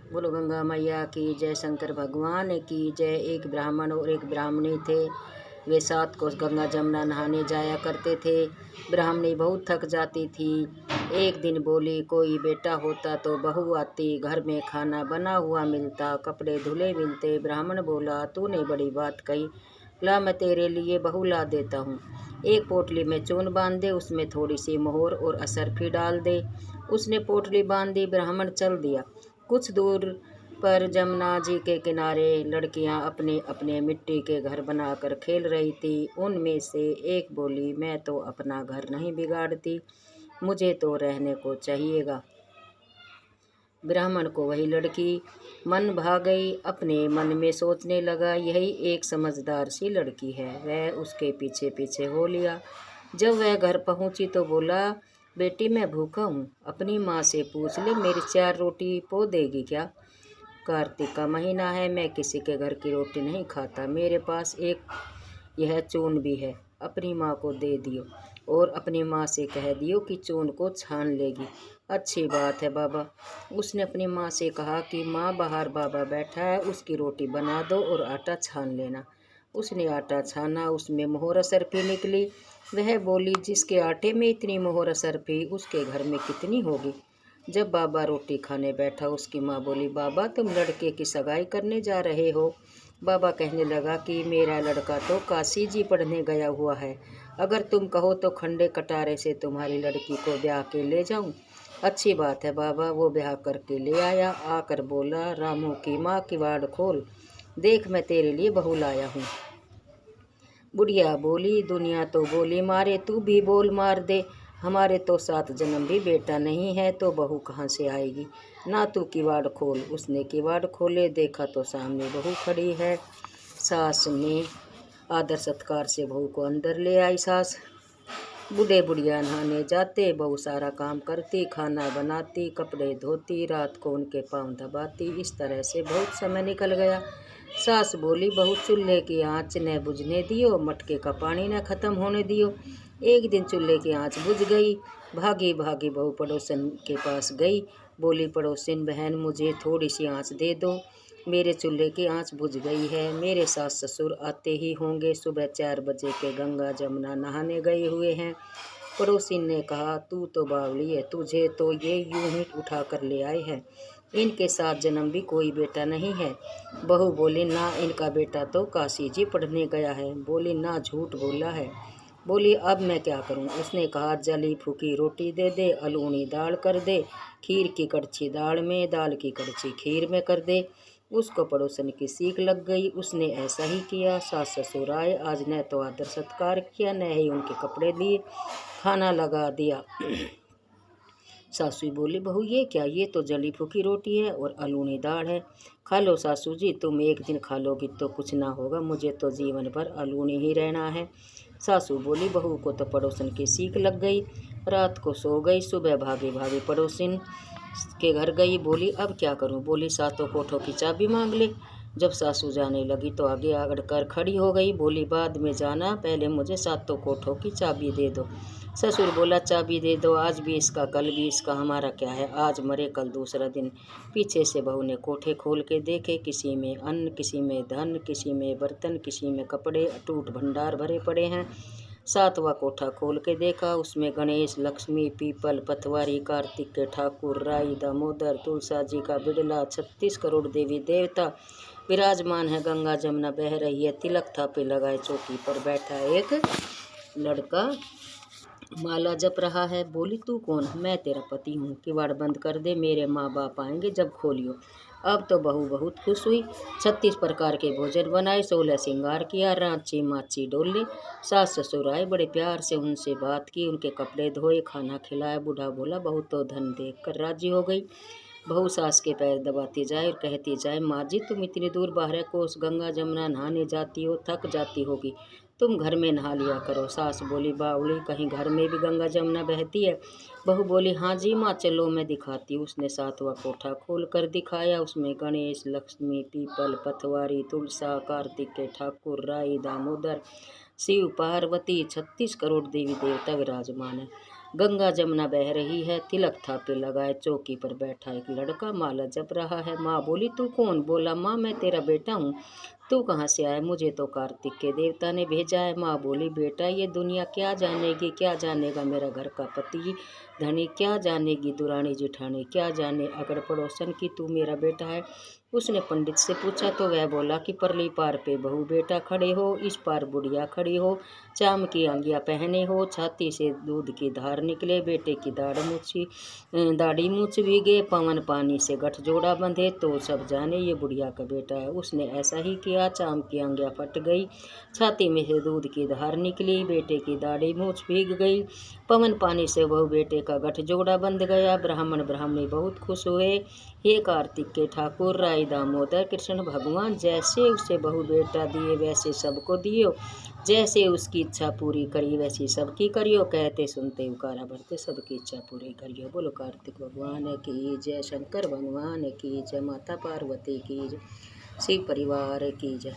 बोलो गंगा मैया की जय, शंकर भगवान की जय। एक ब्राह्मण और एक ब्राह्मणी थे। वे साथ को गंगा जमुना नहाने जाया करते थे। ब्राह्मणी बहुत थक जाती थी। एक दिन बोली, कोई बेटा होता तो बहू आती, घर में खाना बना हुआ मिलता, कपड़े धुले मिलते। ब्राह्मण बोला, तूने बड़ी बात कही, ला मैं तेरे लिए बहू ला देता हूँ। एक पोटली में चून बांध दे, उसमें थोड़ी सी मोहर और असरफी डाल दे। उसने पोटली बांध दी, ब्राह्मण चल दिया। कुछ दूर पर जमुना जी के किनारे लड़कियां अपने अपने मिट्टी के घर बनाकर खेल रही थी। उनमें से एक बोली, मैं तो अपना घर नहीं बिगाड़ती, मुझे तो रहने को चाहिएगा। ब्राह्मण को वही लड़की मन भा गई। अपने मन में सोचने लगा, यही एक समझदार सी लड़की है। वह उसके पीछे पीछे हो लिया। जब वह घर पहुंची तो बोला, बेटी मैं भूखा हूँ, अपनी माँ से पूछ ले, मेरी 4 रोटी पो देगी क्या? कार्तिक का महीना है, मैं किसी के घर की रोटी नहीं खाता। मेरे पास एक यह चून भी है, अपनी माँ को दे दियो और अपनी माँ से कह दियो कि चून को छान लेगी। अच्छी बात है बाबा। उसने अपनी माँ से कहा कि माँ, बाहर बाबा बैठा है, उसकी रोटी बना दो और आटा छान लेना। उसने आटा छाना, उसमें मोहर असरफी निकली। वह बोली, जिसके आटे में इतनी मोहर असरफी, उसके घर में कितनी होगी। जब बाबा रोटी खाने बैठा, उसकी माँ बोली, बाबा तुम लड़के की सगाई करने जा रहे हो? बाबा कहने लगा कि मेरा लड़का तो काशी जी पढ़ने गया हुआ है, अगर तुम कहो तो खंडे कटारे से तुम्हारी लड़की को ब्याह के ले जाऊं। अच्छी बात है बाबा। वो ब्याह करके ले आया। आकर बोला, रामू की माँ किवाड़ खोल, देख मैं तेरे लिए बहू लाया हूँ। बुढ़िया बोली, दुनिया तो बोली मारे, तू भी बोल मार दे, हमारे तो 7 जन्म भी बेटा नहीं है, तो बहू कहाँ से आएगी? ना तू किवाड़ खोल। उसने किवाड़ खोले, देखा तो सामने बहू खड़ी है। सास ने आदर सत्कार से बहू को अंदर ले आई। सास बूढ़े बुढ़िया नहाने जाते, बहू सारा काम करती, खाना बनाती, कपड़े धोती, रात को उनके पाँव दबाती। इस तरह से बहुत समय निकल गया। सास बोली, बहू चूल्हे की आँच न बुझने दियो, मटके का पानी न खत्म होने दियो। एक दिन चूल्हे की आँच बुझ गई। भागी भागी बहू पड़ोसन के पास गई। बोली, पड़ोसिन बहन, मुझे थोड़ी सी आँच दे दो, मेरे चूल्हे की आँच बुझ गई है। मेरे सास ससुर आते ही होंगे, सुबह 4 बजे के गंगा जमुना नहाने गए हुए हैं। पड़ोसी ने कहा, तू तो बावली है, तुझे तो ये यूं ही उठा कर ले आए हैं, इनके 7 जन्म भी कोई बेटा नहीं है। बहू बोली, ना, इनका बेटा तो काशी जी पढ़ने गया है। बोली, ना, झूठ बोला है। बोली, अब मैं क्या करूं? उसने कहा, जली फूकी रोटी दे दे, अलूनी दाल कर दे, खीर की कड़छी दाल में, दाल की कड़छी खीर में कर दे। उसको पड़ोसन की सीख लग गई। उसने ऐसा ही किया। सास ससुर आए, आज न तो आदर सत्कार किया, न ही उनके कपड़े दिए, खाना लगा दिया। सासू बोली, बहू ये क्या? ये तो जली फूकी रोटी है और अलूनी दाल है, खा लो सासू जी, तुम एक दिन खा लोगी तो कुछ ना होगा, मुझे तो जीवन भर अलूनी ही रहना है। सासू बोली, बहू को तो पड़ोसन की सीख लग गई। रात को सो गई। सुबह भागी भागी पड़ोसिन के घर गई। बोली, अब क्या करूं? बोली, 7 कोठों की चाबी मांग ले। जब सासू जाने लगी तो आगे आकर खड़ी हो गई। बोली, बाद में जाना, पहले मुझे 7 कोठों की चाबी दे दो। ससुर बोला, चाबी दे दो, आज भी इसका कल भी इसका, हमारा क्या है, आज मरे कल दूसरा दिन। पीछे से बहू ने कोठे खोल के देखे, किसी में अन्न, किसी में धन, किसी में बर्तन, किसी में कपड़े, अटूट भंडार भरे पड़े हैं। 7वां कोठा खोल के देखा, उसमें गणेश, लक्ष्मी, पीपल, पतवारी, कार्तिक के ठाकुर, राई, दामोदर, तुलसा जी का बिड़ला, 36 करोड़ देवी देवता विराजमान है। गंगा जमुना बह रही है। तिलक थापे लगाए चौकी पर बैठा एक लड़का माला जप रहा है। बोली, तू कौन? मैं तेरा पति हूँ, किवाड़ बंद कर दे, मेरे माँ बाप आएंगे जब खोलियो। अब तो बहू बहुत खुश हुई। 36 प्रकार के भोजन बनाए, 16 श्रृंगार किया, रांची माची डोले। सास ससुर आए, बड़े प्यार से उनसे बात की, उनके कपड़े धोए, खाना खिलाया। बूढ़ा बोला, बहू तो धन देख कर राजी हो गई। बहू सास के पैर दबाती जाए और कहती जाए, माँ जी, तुम इतनी दूर 12 कोस गंगा जमुना नहाने जाती हो, थक जाती होगी, तुम घर में नहा लिया करो। सास बोली, बावली, कहीं घर में भी गंगा जमुना बहती है? बहू बोली, हाँ जी माँ, चलो मैं दिखाती हूँ। उसने 7वां कोठा खोल कर दिखाया। उसमें गणेश, लक्ष्मी, पीपल, पतवारी, तुलसा, कार्तिक के ठाकुर, राई, दामोदर, शिव, पार्वती, 36 करोड़ देवी देवता विराजमान है। गंगा जमुना बह रही है, तिलक थापे लगाए चौकी पर बैठा एक लड़का माला जप रहा है। माँ बोली तू कौन? बोला माँ मैं तेरा बेटा हूँ। तू कहाँ से आया? मुझे तो कार्तिक के देवता ने भेजा है। माँ बोली बेटा ये दुनिया क्या जानेगी, क्या जानेगा मेरा घर का पति धनी, क्या जानेगी दुरानी जिठानी, क्या जाने अगर पड़ोसन की तू मेरा बेटा है। उसने पंडित से पूछा तो वह बोला कि परली पार पे बहू बेटा खड़े हो, इस पार बुढ़िया खड़ी हो, चाम की अंगिया पहने हो, छाती से दूध की धार निकले, बेटे की दाढ़ी मूछ भीगे, पवन पानी से गठजोड़ा बंधे, तो सब जाने ये बुढ़िया का बेटा है। उसने ऐसा ही किया, चाम की अंगिया फट गई, छाती में से दूध की धार निकली, बेटे की दाढ़ी मूछ भीग गई, पवन पानी से बहू बेटे का गठजोड़ा बंध गया। ब्राह्मण ब्राह्मणी बहुत खुश हुए। हे कार्तिक के ठाकुर राय दामोदर कृष्ण भगवान, जैसे उसे बहू बेटा दिए वैसे सबको दियो, जैसे उसकी इच्छा पूरी करी वैसी सबकी करियो, कहते सुनते उकारा भरते सबकी इच्छा पूरी करियो। बोलो कार्तिक भगवान की जय, शंकर भगवान की जय, माता पार्वती की जय, शिव परिवार की जय।